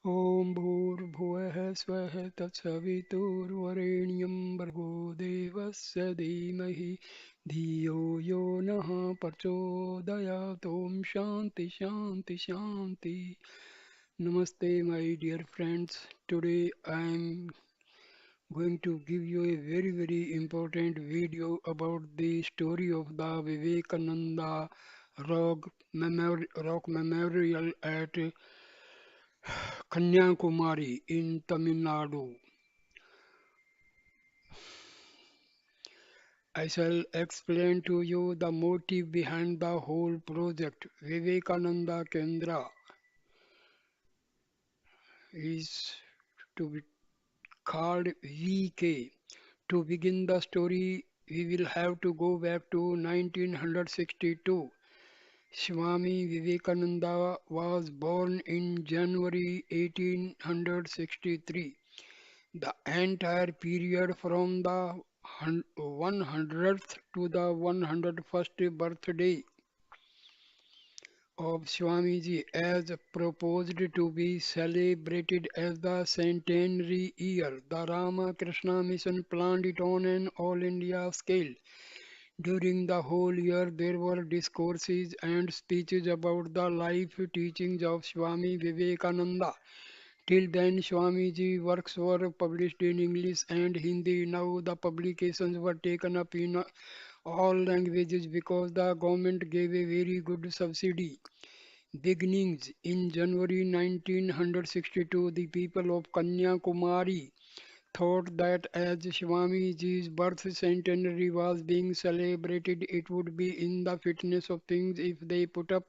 ॐ भूर्भुवः स्वः तत्सवितुर्वरेण्यं भर्गो देवस्य धीमहि धियो यो नः प्रचोदयात् ॐ शान्ति शान्ति शान्ति. Namaste, my dear friends. Today I am going to give you a very important video about the story of the Vivekananda Rock Memorial at Kanyakumari in Tamil Nadu. I shall explain to you the motive behind the whole project. Vivekananda Kendra is to be called VK. To begin the story, we will have to go back to 1962. Swami Vivekananda was born in January 1863. The entire period from the 100th to the 101st birthday of Swamiji as proposed to be celebrated as the centenary year. The Ramakrishna Mission planned it on an all India scale. During the whole year, there were discourses and speeches about the life teachings of Swami Vivekananda. Till then, Swamiji works were published in English and Hindi. Now the publications were taken up in all languages because the government gave a very good subsidy. Beginnings in January 1962, the people of Kanyakumari thought that as Swamiji's birth centenary was being celebrated, it would be in the fitness of things if they put up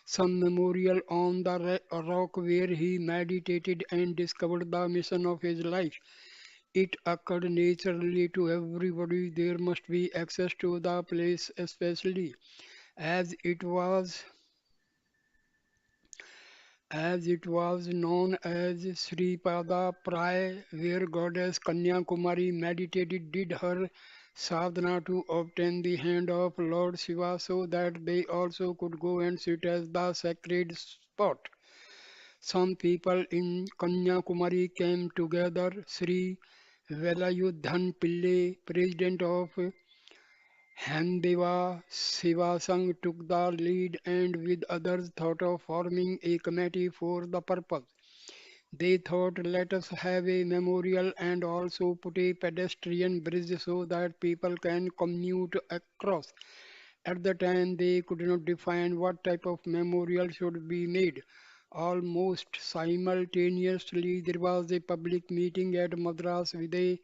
some memorial on the rock where he meditated and discovered the mission of his life. It occurred naturally to everybody there must be access to the place, especially as it was known as Sri Pada Prai, where goddess Kanyakumari meditated, did her sadhana to obtain the hand of Lord Shiva so that they also could go and sit as the sacred spot. Some people in Kanyakumari came together. Sri Velayudhan Pillai, president of Handeva Sivasang, took the lead and with others thought of forming a committee for the purpose. They thought, let us have a memorial and also put a pedestrian bridge so that people can commute across. At the time, they could not define what type of memorial should be made. Almost simultaneously, there was a public meeting at Madras with a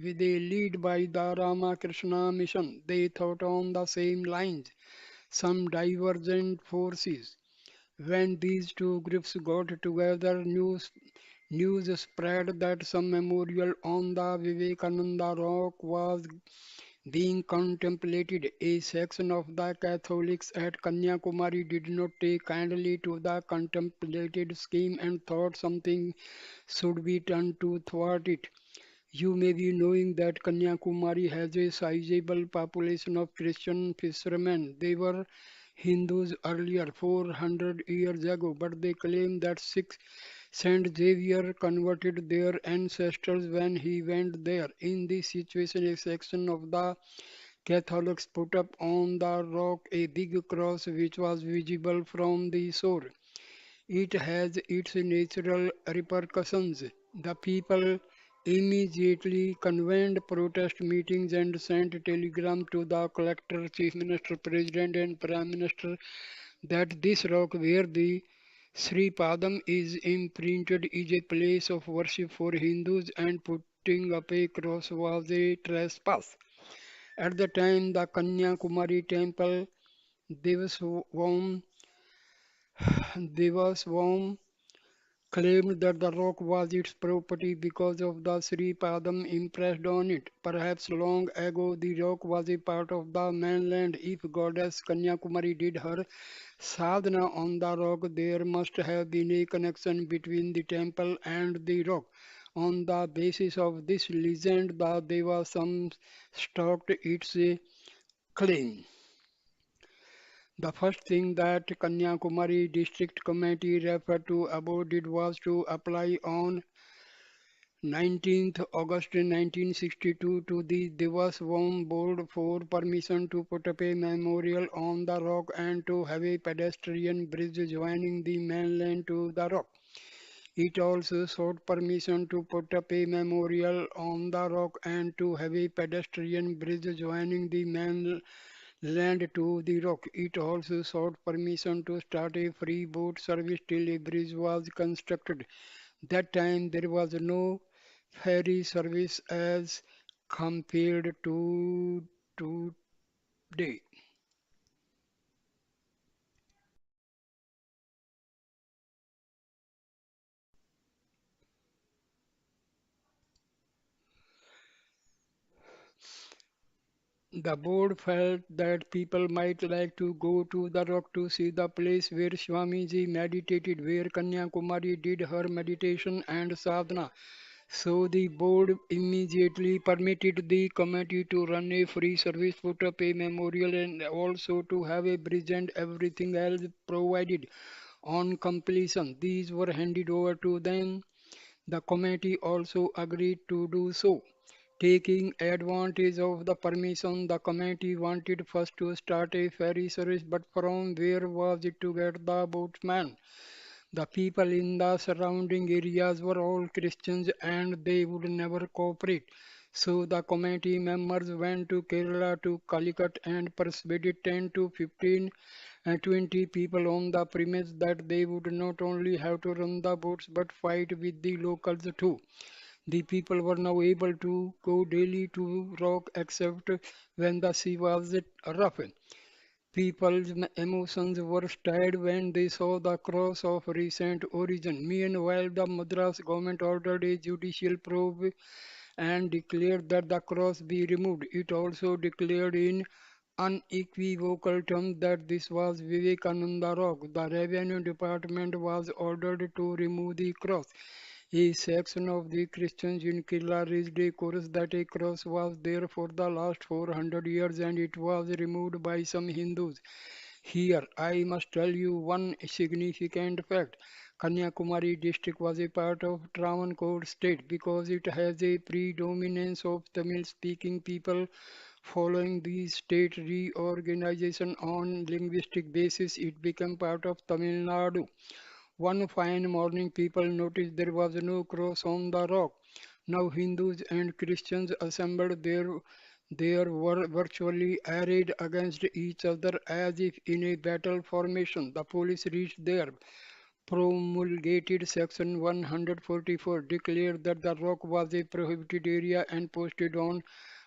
lead by the Ramakrishna Mission. They thought on the same lines. Some divergent forces. When these two groups got together, news spread that some memorial on the Vivekananda rock was being contemplated. A section of the Catholics at Kanyakumari did not take kindly to the contemplated scheme and thought something should be done to thwart it. You may be knowing that Kanyakumari has a sizable population of Christian fishermen. They were Hindus earlier, 400 years ago, but they claim that Saint Xavier converted their ancestors when he went there. In this situation, a section of the Catholics put up on the rock a big cross which was visible from the shore. It has its natural repercussions. The people immediately convened protest meetings and sent telegram to the collector, chief minister, president and prime minister that this rock where the Sri Padam is imprinted is a place of worship for Hindus and putting up a cross was a trespass. At the time, the Kanyakumari temple Devaswam, Devaswam claimed that the rock was its property because of the Sri Padam impressed on it. Perhaps long ago the rock was a part of the mainland. If goddess Kanyakumari did her sadhana on the rock, there must have been a connection between the temple and the rock. On the basis of this legend, the Devasam stocked its claim. The first thing that Kanyakumari District Committee referred to about it was to apply on 19th August 1962 to the Devaswam Board for permission to put up a memorial on the rock and to have a pedestrian bridge joining the mainland to the rock. It also sought permission to put up a memorial on the rock and to have a pedestrian bridge joining the mainland to the rock. It also sought permission to start a free boat service till a bridge was constructed. That time there was no ferry service as compared to today. The board felt that people might like to go to the rock to see the place where Swamiji meditated, where Kanyakumari did her meditation and sadhana. So the board immediately permitted the committee to run a free service, put up a memorial, and also to have a bridge and everything else provided. On completion, these were handed over to them. The committee also agreed to do so. Taking advantage of the permission, the committee wanted first to start a ferry service, but from where was it to get the boatman? The people in the surrounding areas were all Christians and they would never cooperate. So the committee members went to Kerala to Calicut and persuaded 10 to 15 and 20 people on the premise that they would not only have to run the boats but fight with the locals too. The people were now able to go daily to rock except when the sea was rough. People's emotions were stirred when they saw the cross of recent origin. Meanwhile, the Madras government ordered a judicial probe and declared that the cross be removed. It also declared in unequivocal terms that this was Vivekananda Rock. The Revenue Department was ordered to remove the cross. A section of the Christians in Kerala raised a chorus that a cross was there for the last 400 years and it was removed by some Hindus. Here, I must tell you one significant fact. Kanyakumari district was a part of Travancore state because it has a predominance of Tamil speaking people. Following the state reorganization on linguistic basis, it became part of Tamil Nadu. One fine morning, people noticed there was no cross on the rock. Now Hindus and Christians assembled there. They were virtually arrayed against each other as if in a battle formation. The police reached there, promulgated Section 144, declared that the rock was a prohibited area and posted on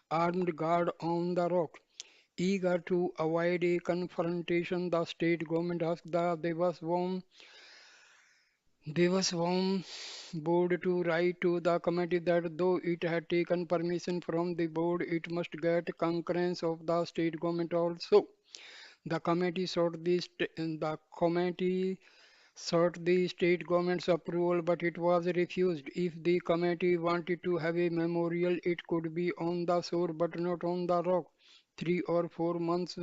armed guard on the rock. Eager to avoid a confrontation, the state government asked the Devaswam board to write to the committee that though it had taken permission from the board, it must get concurrence of the state government also. The committee sought the state government's approval, but it was refused. If the committee wanted to have a memorial, it could be on the shore but not on the rock. 3 or 4 months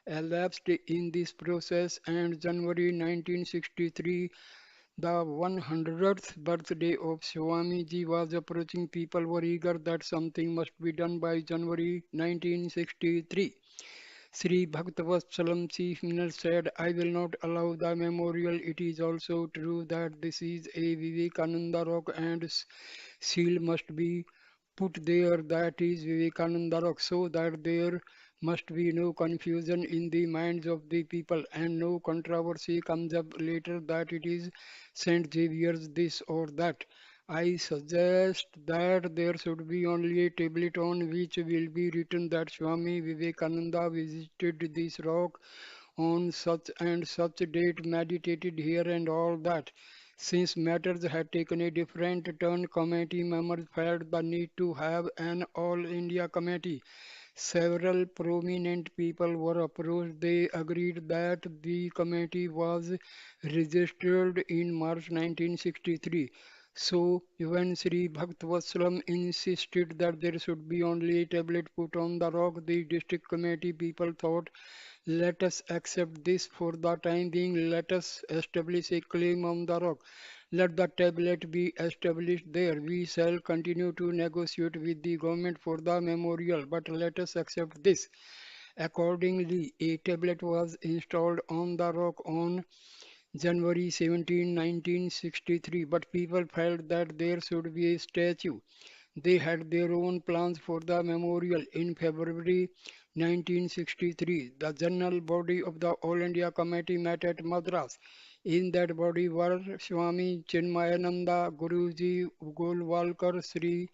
elapsed in this process, and January 1963, the 100th birthday of Swamiji was approaching. People were eager that something must be done by January 1963. Sri Bhaktavasalam Chief Minister said, I will not allow the memorial. It is also true that this is a Vivekananda rock and seal must be put there, that is Vivekananda rock, so that there must be no confusion in the minds of the people and no controversy comes up later that it is Saint Xavier's this or that. I suggest that there should be only a tablet on which will be written that Swami Vivekananda visited this rock on such and such date, meditated here and all that. Since matters had taken a different turn, committee members felt the need to have an all India committee. Several prominent people were approached. They agreed that the committee was registered in March 1963. So, when Sri Bhaktavasalam insisted that there should be only a tablet put on the rock, the district committee people thought Let us accept this for the time being. Let us establish a claim on the rock. Let the tablet be established there. We shall continue to negotiate with the government for the memorial, but let us accept this. Accordingly, a tablet was installed on the rock on January 17, 1963, but people felt that there should be a statue. They had their own plans for the memorial. In February 1963, the general body of the All India Committee met at Madras. In that body were Swami Chinmayananda, Guruji Golwalkar, Sri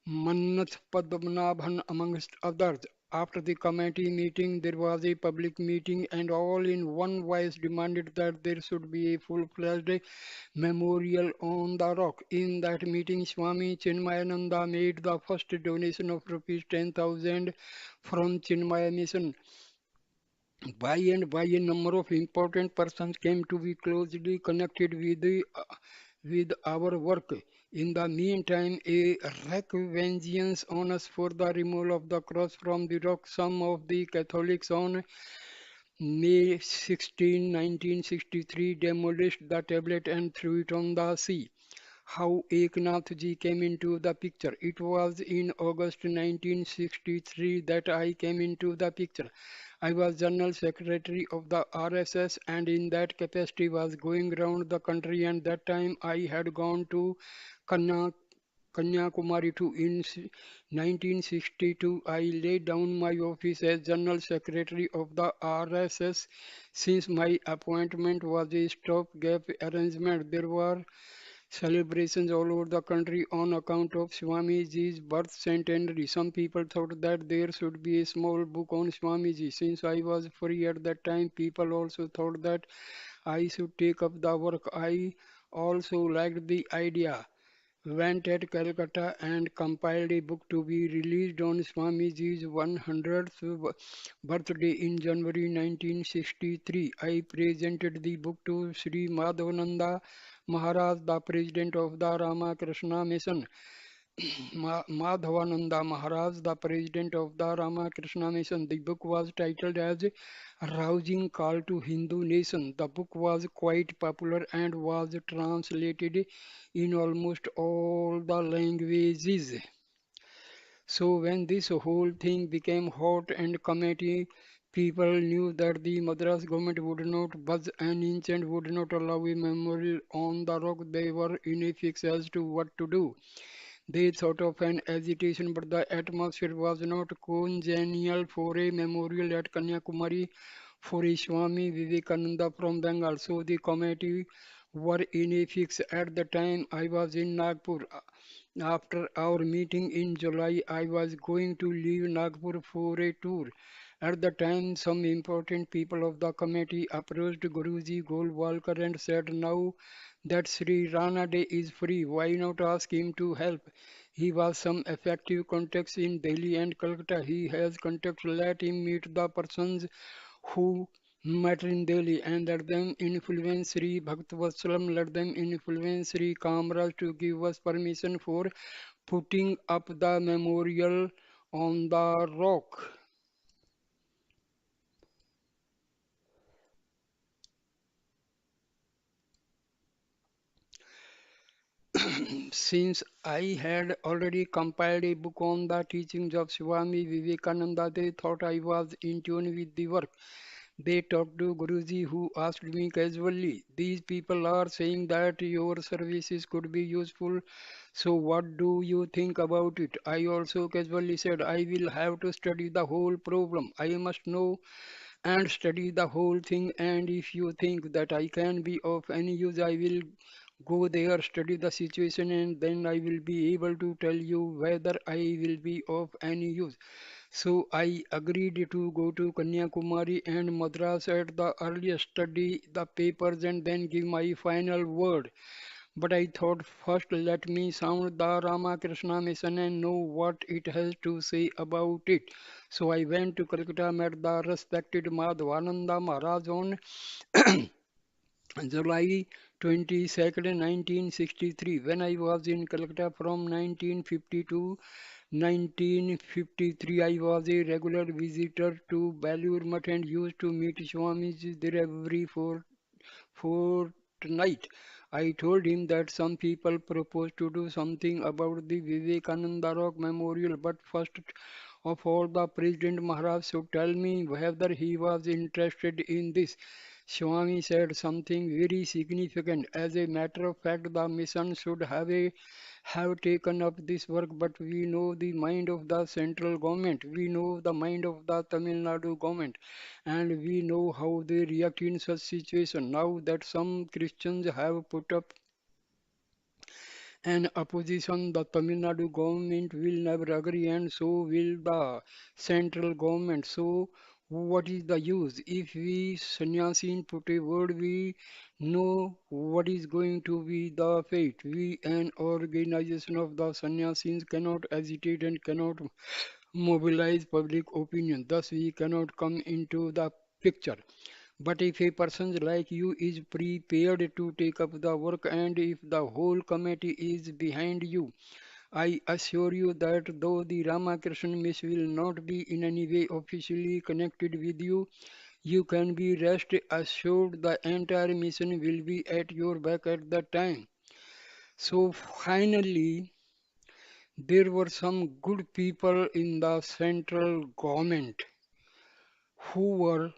Mannath Padmanabhan, amongst others. After the committee meeting, there was a public meeting, and all in one voice demanded that there should be a full-fledged memorial on the rock. In that meeting, Swami Chinmayananda made the first donation of rupees 10,000 from Chinmaya Mission. By and by, a number of important persons came to be closely connected with our work. In the meantime, a wreak vengeance on us for the removal of the cross from the rock. Some of the Catholics on May 16, 1963 demolished the tablet and threw it on the sea. How Eknath ji came into the picture. It was in August 1963 that I came into the picture. I was General Secretary of the RSS, and in that capacity was going round the country, and that time I had gone to Kanna Kanyakumari too. In 1962, I laid down my office as General Secretary of the RSS. Since my appointment was a stopgap arrangement, there were celebrations all over the country on account of Swamiji's birth centenary. Some people thought that there should be a small book on Swamiji. Since I was free at that time, people also thought that I should take up the work. I also liked the idea. Went at Calcutta and compiled a book to be released on Swamiji's 100th birthday in January 1963. I presented the book to Sri Madhavananda Maharaj, the president of the Ramakrishna Mission. Madhavananda Maharaj, the president of the Ramakrishna Mission. The book was titled as Rousing Call to Hindu Nation. The book was quite popular and was translated in almost all the languages. So when this whole thing became hot and committee, people knew that the Madras government would not budge an inch and would not allow a memorial on the rock. They were ineffective as to what to do. They thought of an agitation, but the atmosphere was not congenial for a memorial at Kanyakumari for a Swami Vivekananda from Bengal. So the committee were ineffective. At the time I was in Nagpur. After our meeting in July, I was going to leave Nagpur for a tour. At the time, some important people of the committee approached Guruji Golwalkar and said, now that Sri Rana Day is free, why not ask him to help? He was some effective contacts in Delhi and Calcutta. He has contacts. Let him meet the persons who matter in Delhi and let them influence Sri Bhaktavasalam, let them influence Sri Kamraj to give us permission for putting up the memorial on the rock. Since I had already compiled a book on the teachings of Swami Vivekananda, they thought I was in tune with the work. They talked to Guruji, who asked me casually, these people are saying that your services could be useful, so what do you think about it? I also casually said, I will have to study the whole problem. I must know and study the whole thing, and if you think that I can be of any use, I will go there, study the situation, and then I will be able to tell you whether I will be of any use. So I agreed to go to Kanyakumari and Madras at the earliest, study the papers, and then give my final word. But I thought first let me sound the Ramakrishna mission and know what it has to say about it. So I went to Calcutta, met the respected Madhvananda Maharaj on July 22nd, 1963. When I was in Calcutta from 1952 1953, I was a regular visitor to Balur Mutt and used to meet Swamis there every fortnight. I told him that some people propose to do something about the Vivekananda Rock Memorial, but first of all, the President Maharaj should tell me whether he was interested in this. Swami said something very significant. As a matter of fact, the mission should have taken up this work, but we know the mind of the central government. We know the mind of the Tamil Nadu government, and we know how they react in such situation. Now that some Christians have put up an opposition, the Tamil Nadu government will never agree, and so will the central government. So, what is the use? If we sannyasin put a word, we know what is going to be the fate. We, an organization of the sannyasins, cannot agitate and cannot mobilize public opinion. Thus, we cannot come into the picture. But if a person like you is prepared to take up the work and if the whole committee is behind you, I assure you that though the Ramakrishna Mission will not be in any way officially connected with you, you can be rest assured the entire mission will be at your back at that time. So finally, there were some good people in the central government who were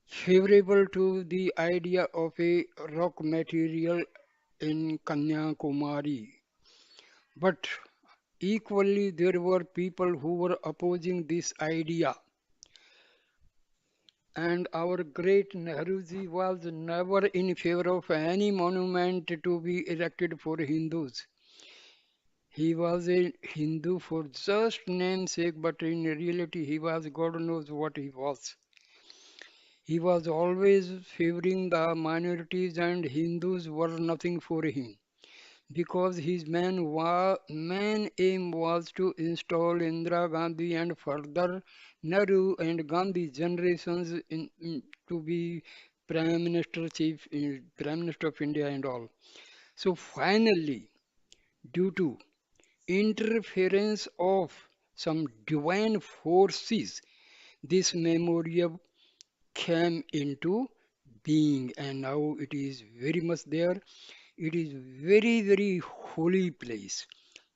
favorable to the idea of a rock material in Kanyakumari. But equally, there were people who were opposing this idea. And our great Nehruji was never in favor of any monument to be erected for Hindus. He was a Hindu for just namesake, but in reality, he was God knows what he was. He was always favoring the minorities, and Hindus were nothing for him because his main aim was to install Indira Gandhi and further Nehru and Gandhi generations to be Prime Minister of India and all. So finally, due to interference of some divine forces, this memorial came into being and now it is very much there. It is very holy place.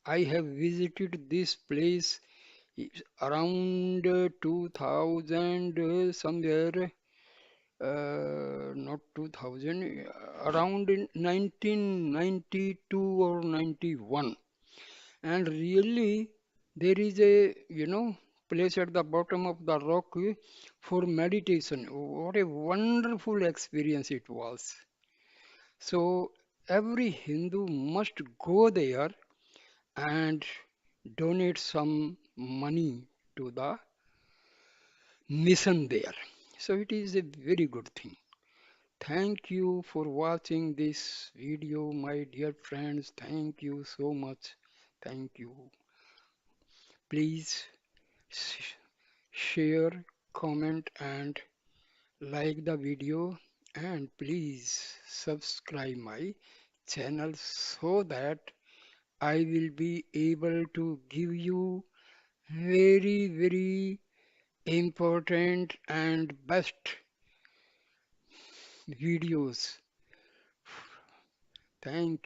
I have visited this place around 2000 somewhere not 2000 around in 1992 or 91, and really there is a place at the bottom of the rock for meditation. What a wonderful experience it was. So every Hindu must go there and donate some money to the mission there. So it is a very good thing. Thank you for watching this video, my dear friends. Thank you so much. Thank you. Please share, comment, and like the video. And please subscribe my channel so that I will be able to give you very important and best videos. Thank